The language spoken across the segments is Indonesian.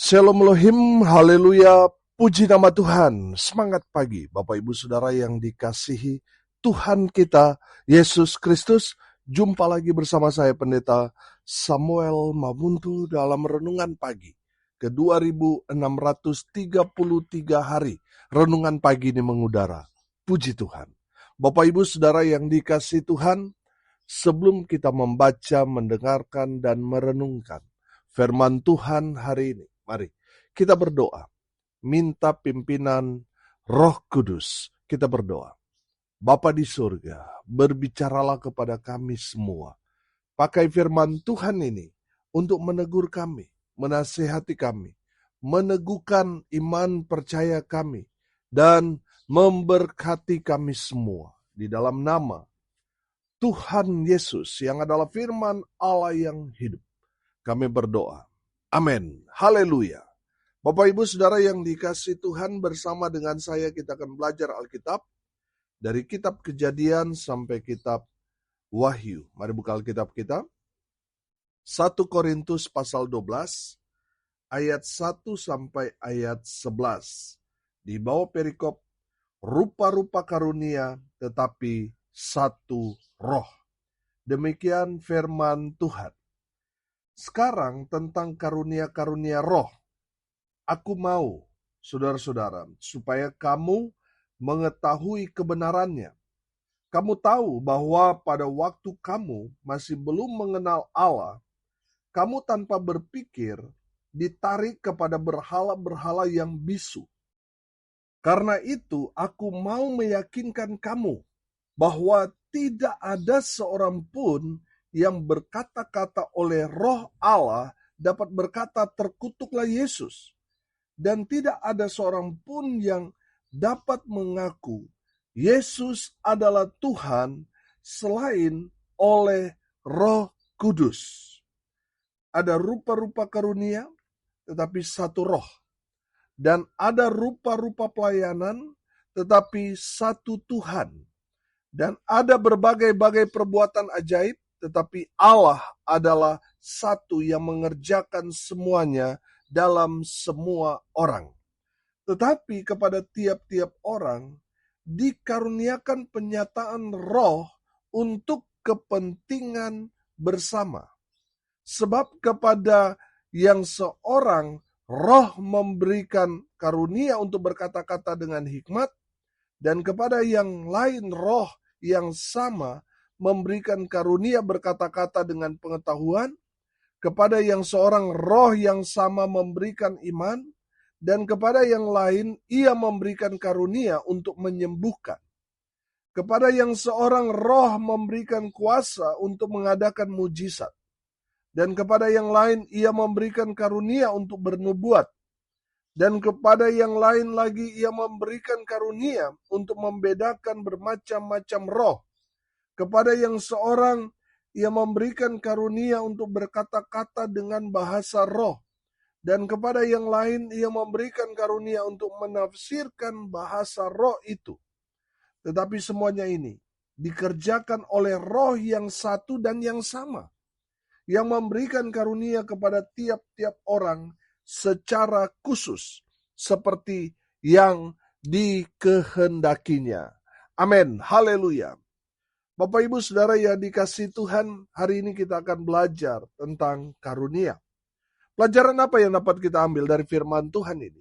Shalom Elohim, haleluya, puji nama Tuhan. Semangat pagi Bapak Ibu Saudara yang dikasihi Tuhan kita Yesus Kristus. Jumpa lagi bersama saya Pendeta Samuel Mamuntu dalam renungan pagi ke 2633 hari. Renungan pagi ini mengudara. Puji Tuhan. Bapak Ibu Saudara yang dikasihi Tuhan, sebelum kita membaca, mendengarkan, dan merenungkan firman Tuhan hari ini, mari kita berdoa. Minta pimpinan Roh Kudus. Kita berdoa. Bapa di surga, berbicaralah kepada kami semua. Pakai firman Tuhan ini untuk menegur kami, menasihati kami, meneguhkan iman percaya kami, dan memberkati kami semua. Di dalam nama Tuhan Yesus yang adalah firman Allah yang hidup, kami berdoa. Amin. Haleluya. Bapak Ibu Saudara yang dikasihi Tuhan, bersama dengan saya kita akan belajar Alkitab dari kitab Kejadian sampai kitab Wahyu. Mari buka Alkitab kita. 1 Korintus pasal 12 ayat 1 sampai ayat 11. Di bawah perikop rupa-rupa karunia tetapi satu roh. Demikian firman Tuhan. Sekarang tentang karunia-karunia roh. Aku mau, saudara-saudara, supaya kamu mengetahui kebenarannya. Kamu tahu bahwa pada waktu kamu masih belum mengenal Allah, kamu tanpa berpikir ditarik kepada berhala-berhala yang bisu. Karena itu, aku mau meyakinkan kamu bahwa tidak ada seorang pun yang berkata-kata oleh Roh Allah dapat berkata, terkutuklah Yesus. Dan tidak ada seorang pun yang dapat mengaku Yesus adalah Tuhan selain oleh Roh Kudus. Ada rupa-rupa karunia, tetapi satu roh. Dan ada rupa-rupa pelayanan, tetapi satu Tuhan. Dan ada berbagai-bagai perbuatan ajaib, tetapi Allah adalah satu yang mengerjakan semuanya dalam semua orang. Tetapi kepada tiap-tiap orang dikaruniakan penyataan roh untuk kepentingan bersama. Sebab kepada yang seorang roh memberikan karunia untuk berkata-kata dengan hikmat, dan kepada yang lain roh yang sama memberikan karunia berkata-kata dengan pengetahuan, kepada yang seorang roh yang sama memberikan iman, dan kepada yang lain ia memberikan karunia untuk menyembuhkan. Kepada yang seorang roh memberikan kuasa untuk mengadakan mujizat, dan kepada yang lain ia memberikan karunia untuk bernubuat, dan kepada yang lain lagi ia memberikan karunia untuk membedakan bermacam-macam roh. Kepada yang seorang ia memberikan karunia untuk berkata-kata dengan bahasa roh. Dan kepada yang lain ia memberikan karunia untuk menafsirkan bahasa roh itu. Tetapi semuanya ini dikerjakan oleh roh yang satu dan yang sama, yang memberikan karunia kepada tiap-tiap orang secara khusus, seperti yang dikehendakinya. Amin. Haleluya. Bapak Ibu Saudara yang dikasihi Tuhan, hari ini kita akan belajar tentang karunia. Pelajaran apa yang dapat kita ambil dari firman Tuhan ini?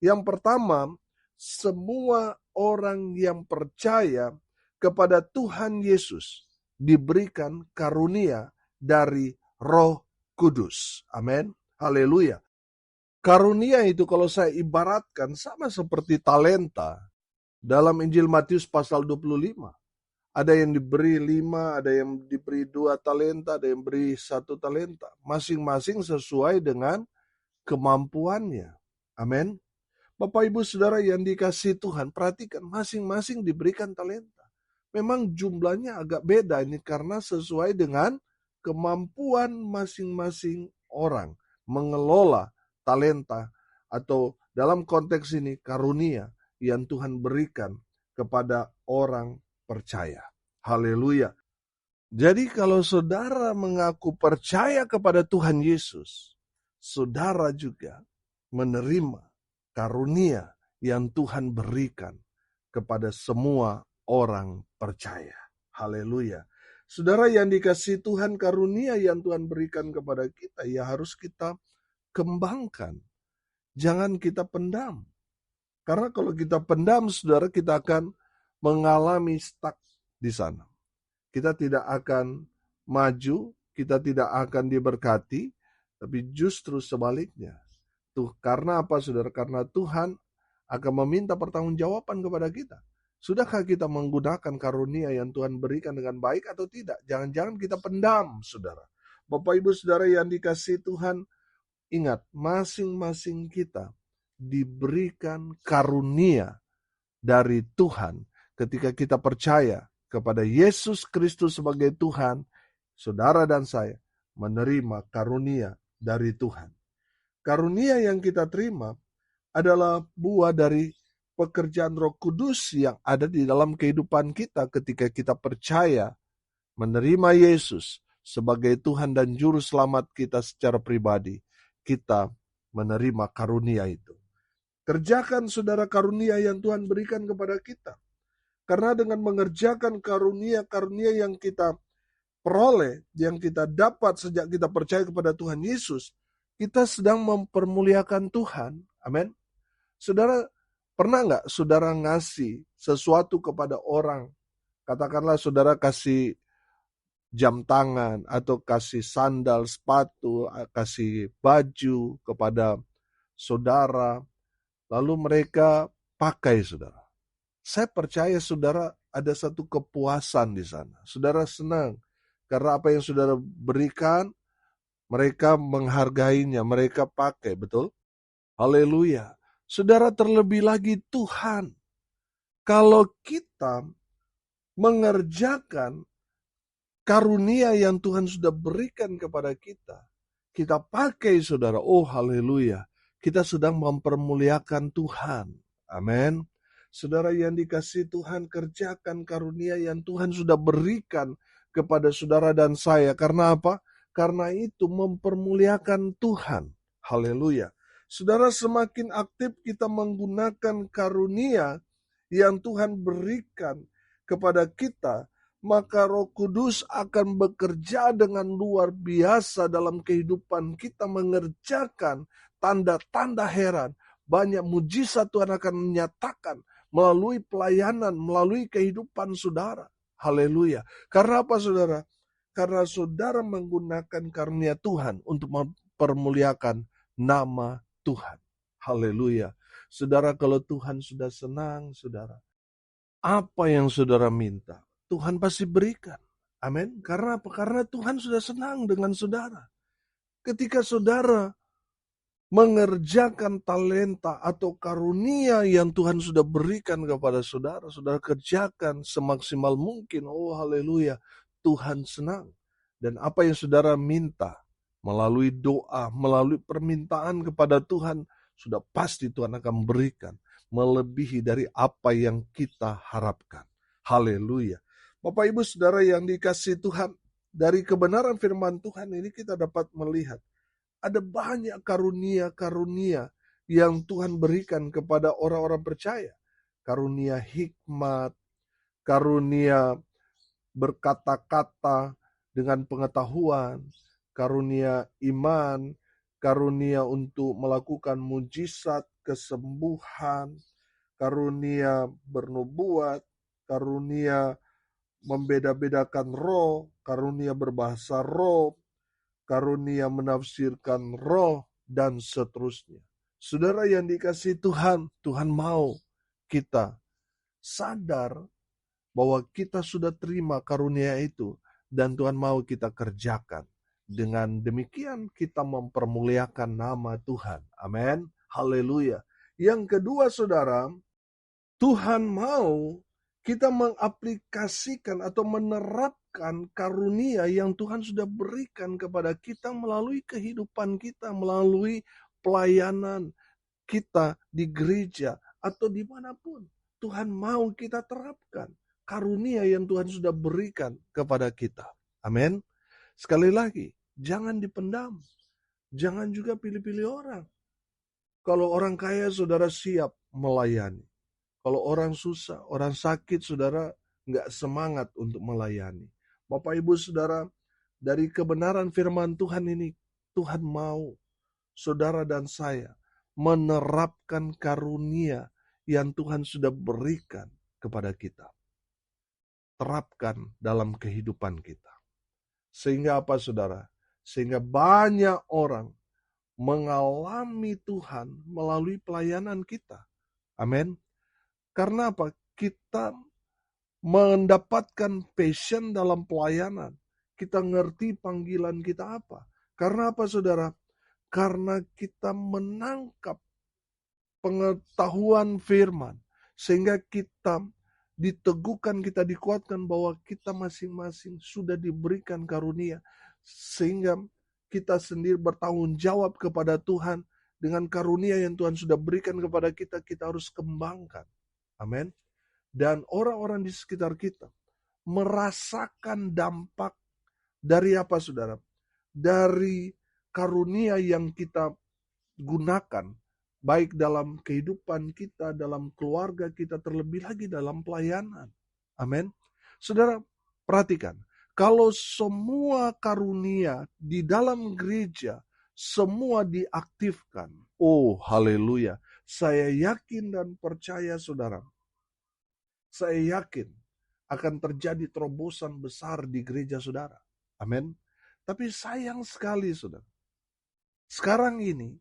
Yang pertama, semua orang yang percaya kepada Tuhan Yesus diberikan karunia dari Roh Kudus. Amin. Haleluya. Karunia itu kalau saya ibaratkan sama seperti talenta dalam Injil Matius pasal 25. Ada yang diberi 5, ada yang diberi 2 talenta, ada yang beri 1 talenta. Masing-masing sesuai dengan kemampuannya. Amin. Bapak Ibu Saudara yang dikasihi Tuhan, perhatikan masing-masing diberikan talenta. Memang jumlahnya agak beda ini karena sesuai dengan kemampuan masing-masing orang mengelola talenta, atau dalam konteks ini karunia yang Tuhan berikan kepada orang percaya. Haleluya. Jadi kalau saudara mengaku percaya kepada Tuhan Yesus, saudara juga menerima karunia yang Tuhan berikan kepada semua orang percaya. Haleluya. Saudara yang dikasihi Tuhan, karunia yang Tuhan berikan kepada kita ya harus kita kembangkan. Jangan kita pendam. Karena kalau kita pendam, saudara, kita akan mengalami stuck di sana. Kita tidak akan maju, kita tidak akan diberkati, tapi justru sebaliknya. Karena apa, saudara? Karena Tuhan akan meminta pertanggungjawaban kepada kita. Sudahkah kita menggunakan karunia yang Tuhan berikan dengan baik atau tidak? Jangan-jangan kita pendam, saudara. Bapak Ibu Saudara yang dikasihi Tuhan, ingat, masing-masing kita diberikan karunia dari Tuhan ketika kita percaya kepada Yesus Kristus sebagai Tuhan. Saudara dan saya menerima karunia dari Tuhan. Karunia yang kita terima adalah buah dari pekerjaan Roh Kudus yang ada di dalam kehidupan kita ketika kita percaya menerima Yesus sebagai Tuhan dan Juru Selamat kita secara pribadi. Kita menerima karunia itu. Kerjakan, saudara, karunia yang Tuhan berikan kepada kita. Karena dengan mengerjakan karunia-karunia yang kita peroleh, yang kita dapat sejak kita percaya kepada Tuhan Yesus, kita sedang mempermuliakan Tuhan. Amin. Saudara, pernah nggak saudara ngasih sesuatu kepada orang? Katakanlah saudara kasih jam tangan, atau kasih sandal, sepatu, kasih baju kepada saudara, lalu mereka pakai, saudara. Saya percaya saudara ada satu kepuasan di sana. Saudara senang karena apa yang saudara berikan, mereka menghargainya, mereka pakai, betul? Haleluya. Saudara, terlebih lagi Tuhan. Kalau kita mengerjakan karunia yang Tuhan sudah berikan kepada kita, kita pakai, saudara. Oh, haleluya. Kita sedang mempermuliakan Tuhan. Amin. Saudara yang dikasihi Tuhan, kerjakan karunia yang Tuhan sudah berikan kepada saudara dan saya. Karena apa? Karena itu mempermuliakan Tuhan. Haleluya. Saudara, semakin aktif kita menggunakan karunia yang Tuhan berikan kepada kita, maka Roh Kudus akan bekerja dengan luar biasa dalam kehidupan kita, mengerjakan tanda-tanda heran. Banyak mujizat Tuhan akan menyatakan melalui pelayanan, melalui kehidupan saudara. Haleluya. Karena apa, saudara? Karena saudara menggunakan karunia Tuhan untuk mempermuliakan nama Tuhan. Haleluya. Saudara, kalau Tuhan sudah senang, saudara, apa yang saudara minta, Tuhan pasti berikan. Amin. Karena apa? Karena Tuhan sudah senang dengan saudara. Ketika saudara mengerjakan talenta atau karunia yang Tuhan sudah berikan kepada saudara, saudara kerjakan semaksimal mungkin. Oh, haleluya. Tuhan senang. Dan apa yang saudara minta melalui doa, melalui permintaan kepada Tuhan, sudah pasti Tuhan akan berikan melebihi dari apa yang kita harapkan. Haleluya. Bapak Ibu Saudara yang dikasihi Tuhan, dari kebenaran firman Tuhan ini kita dapat melihat ada banyak karunia-karunia yang Tuhan berikan kepada orang-orang percaya. Karunia hikmat, karunia berkata-kata dengan pengetahuan, karunia iman, karunia untuk melakukan mujizat, kesembuhan, karunia bernubuat, karunia membeda-bedakan roh, karunia berbahasa roh, karunia menafsirkan roh, dan seterusnya. Saudara yang dikasihi Tuhan, Tuhan mau kita sadar bahwa kita sudah terima karunia itu dan Tuhan mau kita kerjakan. Dengan demikian kita mempermuliakan nama Tuhan. Amin. Haleluya. Yang kedua, saudara, Tuhan mau kita mengaplikasikan atau menerapkan karunia yang Tuhan sudah berikan kepada kita melalui kehidupan kita, melalui pelayanan kita di gereja atau dimanapun. Tuhan mau kita terapkan karunia yang Tuhan sudah berikan kepada kita. Amin. Sekali lagi, jangan dipendam. Jangan juga pilih-pilih orang. Kalau orang kaya, saudara siap melayani. Kalau orang susah, orang sakit, saudara nggak semangat untuk melayani. Bapak Ibu Saudara, dari kebenaran firman Tuhan ini, Tuhan mau saudara dan saya menerapkan karunia yang Tuhan sudah berikan kepada kita. Terapkan dalam kehidupan kita. Sehingga apa saudara? Sehingga banyak orang mengalami Tuhan melalui pelayanan kita. Amin. Karena apa? Kita mendapatkan passion dalam pelayanan. Kita ngerti panggilan kita apa. Karena apa saudara? Karena kita menangkap pengetahuan firman. Sehingga kita diteguhkan, kita dikuatkan bahwa kita masing-masing sudah diberikan karunia. Sehingga kita sendiri bertanggung jawab kepada Tuhan. Dengan karunia yang Tuhan sudah berikan kepada kita, kita harus kembangkan. Amin. Dan orang-orang di sekitar kita merasakan dampak dari apa saudara? Dari karunia yang kita gunakan, baik dalam kehidupan kita, dalam keluarga kita, terlebih lagi dalam pelayanan. Amin. Saudara, perhatikan, kalau semua karunia di dalam gereja, semua diaktifkan. Oh, haleluya. Saya yakin dan percaya saudara, saya yakin akan terjadi terobosan besar di gereja saudara. Amin. Tapi sayang sekali saudara, sekarang ini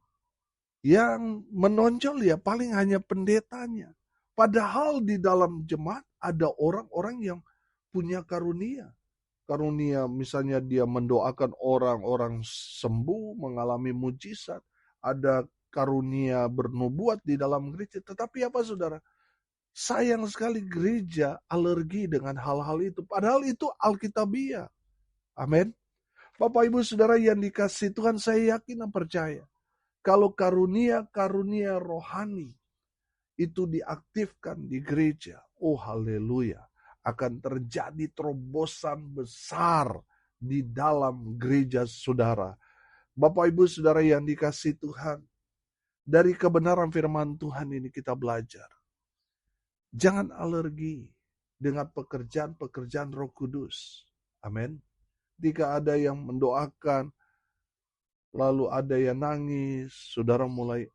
yang menonjol ya paling hanya pendetanya. Padahal di dalam jemaat ada orang-orang yang punya karunia. Karunia misalnya dia mendoakan orang-orang sembuh, mengalami mujizat. Ada karunia bernubuat di dalam gereja. Tetapi apa saudara? Sayang sekali gereja alergi dengan hal-hal itu. Padahal itu Alkitabiah. Amin. Bapak Ibu Saudara yang dikasihi Tuhan, saya yakin dan percaya. Kalau karunia-karunia rohani itu diaktifkan di gereja, oh haleluya, akan terjadi terobosan besar di dalam gereja saudara. Bapak Ibu Saudara yang dikasihi Tuhan, dari kebenaran firman Tuhan ini kita belajar. Jangan alergi dengan pekerjaan-pekerjaan Roh Kudus. Amin. Jika ada yang mendoakan, lalu ada yang nangis, saudara mulai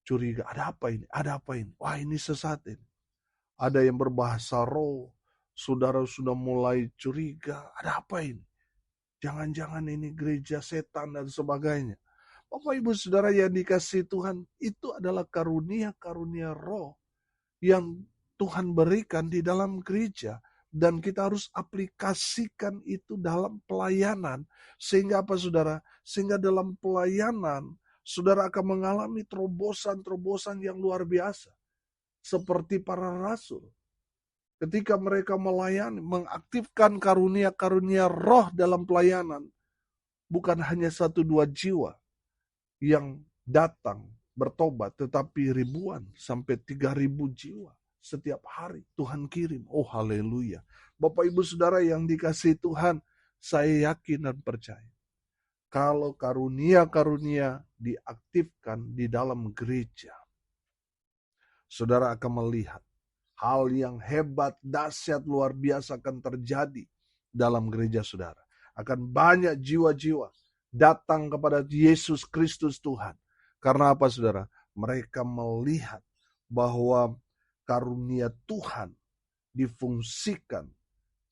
curiga, ada apa ini? Ada apa ini? Wah, ini sesat ini. Ada yang berbahasa roh, saudara sudah mulai curiga, ada apa ini? Jangan-jangan ini gereja setan dan sebagainya. Bapak Ibu Saudara yang dikasihi Tuhan, itu adalah karunia-karunia roh yang Tuhan berikan di dalam gereja. Dan kita harus aplikasikan itu dalam pelayanan. Sehingga apa saudara? Sehingga dalam pelayanan, saudara akan mengalami terobosan-terobosan yang luar biasa. Seperti para rasul. Ketika mereka melayani, mengaktifkan karunia-karunia roh dalam pelayanan. Bukan hanya 1-2 jiwa yang datang bertobat, tetapi ribuan sampai 3.000 jiwa. Setiap hari Tuhan kirim. Oh haleluya. Bapak Ibu Saudara yang dikasihi Tuhan, saya yakin dan percaya. Kalau karunia-karunia diaktifkan di dalam gereja, saudara akan melihat hal yang hebat, dahsyat, luar biasa akan terjadi dalam gereja saudara. Akan banyak jiwa-jiwa datang kepada Yesus Kristus Tuhan. Karena apa saudara? Mereka melihat bahwa karunia Tuhan difungsikan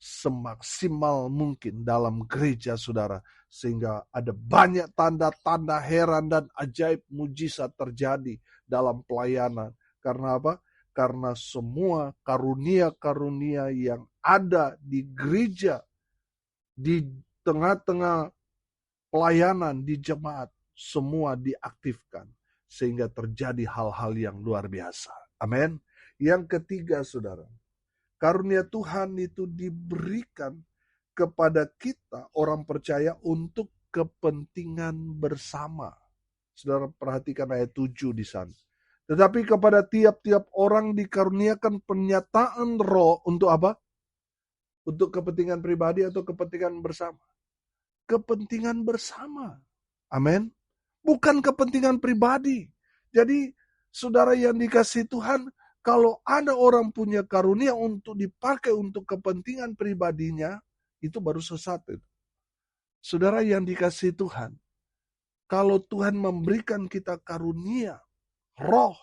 semaksimal mungkin dalam gereja saudara. Sehingga ada banyak tanda-tanda heran dan ajaib mujizat terjadi dalam pelayanan. Karena apa? Karena semua karunia-karunia yang ada di gereja, di tengah-tengah pelayanan di jemaat, semua diaktifkan. Sehingga terjadi hal-hal yang luar biasa. Amin. Yang ketiga saudara, karunia Tuhan itu diberikan kepada kita orang percaya untuk kepentingan bersama. Saudara perhatikan ayat 7 di sana. Tetapi kepada tiap-tiap orang dikaruniakan penyataan roh untuk apa? Untuk kepentingan pribadi atau kepentingan bersama? Kepentingan bersama. Amin. Bukan kepentingan pribadi. Jadi saudara yang dikasihi Tuhan, kalau ada orang punya karunia untuk dipakai untuk kepentingan pribadinya, itu baru sesat. Saudara yang dikasihi Tuhan, kalau Tuhan memberikan kita karunia, roh,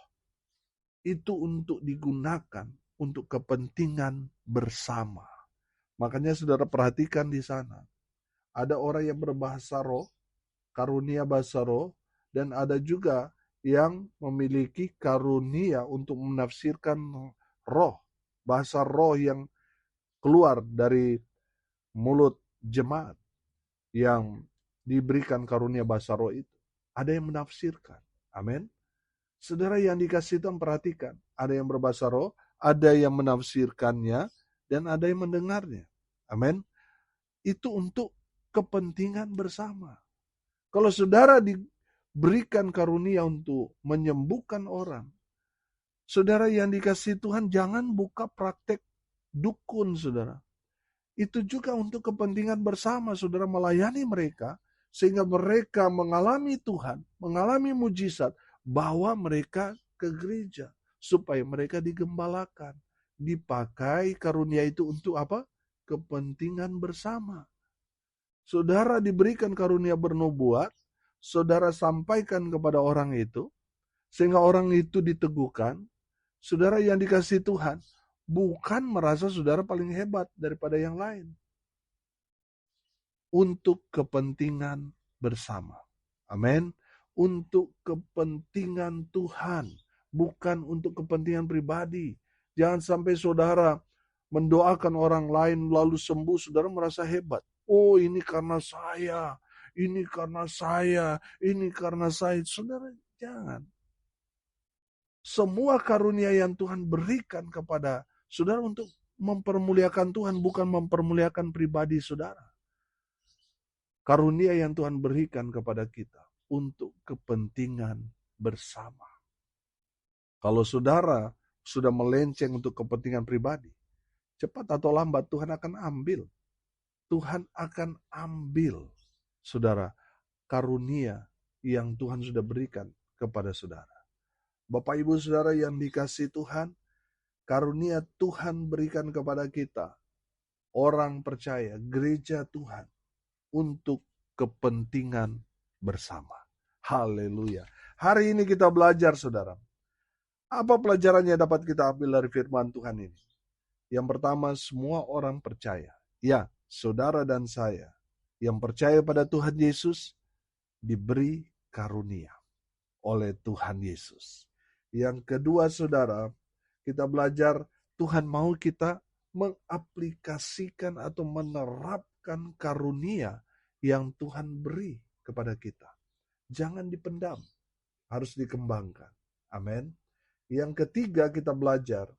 itu untuk digunakan untuk kepentingan bersama. Makanya saudara perhatikan di sana. Ada orang yang berbahasa roh, karunia bahasa roh, dan ada juga yang memiliki karunia untuk menafsirkan roh, bahasa roh yang keluar dari mulut jemaat yang diberikan karunia bahasa roh itu. Ada yang menafsirkan. Amin. Saudara yang dikasih Tuhan, perhatikan. Ada yang berbahasa roh, ada yang menafsirkannya, dan ada yang mendengarnya. Amin. Itu untuk kepentingan bersama. Kalau saudara diberikan karunia untuk menyembuhkan orang, saudara yang dikasih Tuhan, jangan buka praktek dukun, saudara. Itu juga untuk kepentingan bersama, saudara melayani mereka, sehingga mereka mengalami Tuhan, mengalami mujizat, bawa mereka ke gereja, supaya mereka digembalakan. Dipakai karunia itu untuk apa? Kepentingan bersama. Saudara diberikan karunia bernubuat, saudara sampaikan kepada orang itu, sehingga orang itu diteguhkan. Saudara yang dikasihi Tuhan, bukan merasa saudara paling hebat daripada yang lain. Untuk kepentingan bersama. Amin. Untuk kepentingan Tuhan, bukan untuk kepentingan pribadi. Jangan sampai saudara mendoakan orang lain lalu sembuh, saudara merasa hebat. Oh, ini karena saya, ini karena saya, ini karena saya. Saudara, jangan. Semua karunia yang Tuhan berikan kepada saudara untuk mempermuliakan Tuhan, bukan mempermuliakan pribadi saudara. Karunia yang Tuhan berikan kepada kita untuk kepentingan bersama. Kalau saudara sudah melenceng untuk kepentingan pribadi, cepat atau lambat Tuhan akan ambil. Tuhan akan ambil, saudara, karunia yang Tuhan sudah berikan kepada saudara. Bapak Ibu Saudara yang dikasihi Tuhan, karunia Tuhan berikan kepada kita, orang percaya, gereja Tuhan, untuk kepentingan bersama. Haleluya. Hari ini kita belajar, saudara. Apa pelajarannya dapat kita ambil dari firman Tuhan ini? Yang pertama, semua orang percaya. Ya, saudara dan saya yang percaya pada Tuhan Yesus diberi karunia oleh Tuhan Yesus. Yang kedua, saudara, kita belajar Tuhan mau kita mengaplikasikan atau menerapkan karunia yang Tuhan beri kepada kita. Jangan dipendam, harus dikembangkan. Amin. Yang ketiga, kita belajar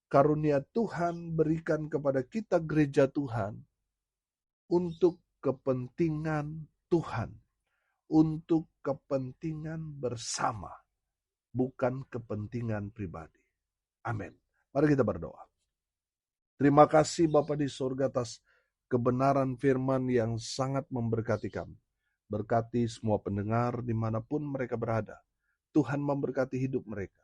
karunia Tuhan berikan kepada kita gereja Tuhan untuk kepentingan Tuhan, untuk kepentingan bersama, bukan kepentingan pribadi. Amin. Mari kita berdoa. Terima kasih Bapa di surga atas kebenaran firman yang sangat memberkati kami. Berkati semua pendengar dimanapun mereka berada. Tuhan memberkati hidup mereka.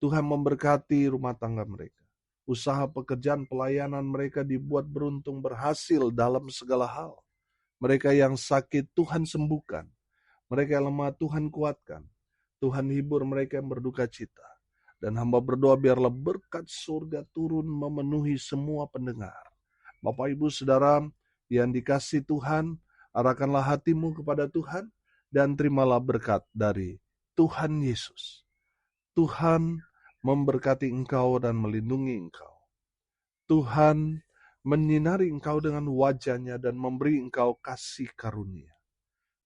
Tuhan memberkati rumah tangga mereka. Usaha pekerjaan pelayanan mereka dibuat beruntung berhasil dalam segala hal. Mereka yang sakit Tuhan sembuhkan. Mereka yang lemah Tuhan kuatkan. Tuhan hibur mereka yang berduka cita. Dan hamba berdoa biarlah berkat surga turun memenuhi semua pendengar. Bapak Ibu Saudara yang dikasihi Tuhan, arahkanlah hatimu kepada Tuhan dan terimalah berkat dari Tuhan Yesus. Tuhan memberkati engkau dan melindungi engkau. Tuhan menyinari engkau dengan wajah-Nya dan memberi engkau kasih karunia.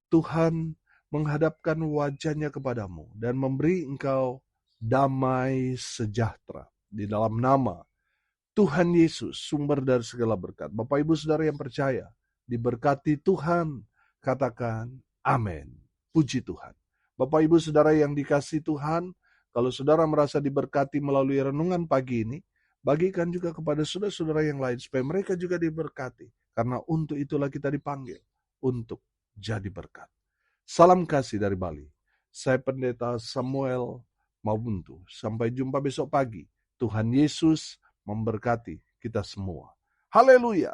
Tuhan menghadapkan wajah-Nya kepadamu dan memberi engkau damai sejahtera. Di dalam nama Tuhan Yesus, sumber dari segala berkat. Bapak Ibu Saudara yang percaya, diberkati Tuhan, katakan amin. Puji Tuhan. Bapak Ibu Saudara yang dikasihi Tuhan, kalau saudara merasa diberkati melalui renungan pagi ini, bagikan juga kepada saudara-saudara yang lain, supaya mereka juga diberkati. Karena untuk itulah kita dipanggil, untuk jadi berkat. Salam kasih dari Bali. Saya Pendeta Samuel Mabuntu. Sampai jumpa besok pagi. Tuhan Yesus memberkati kita semua. Haleluya.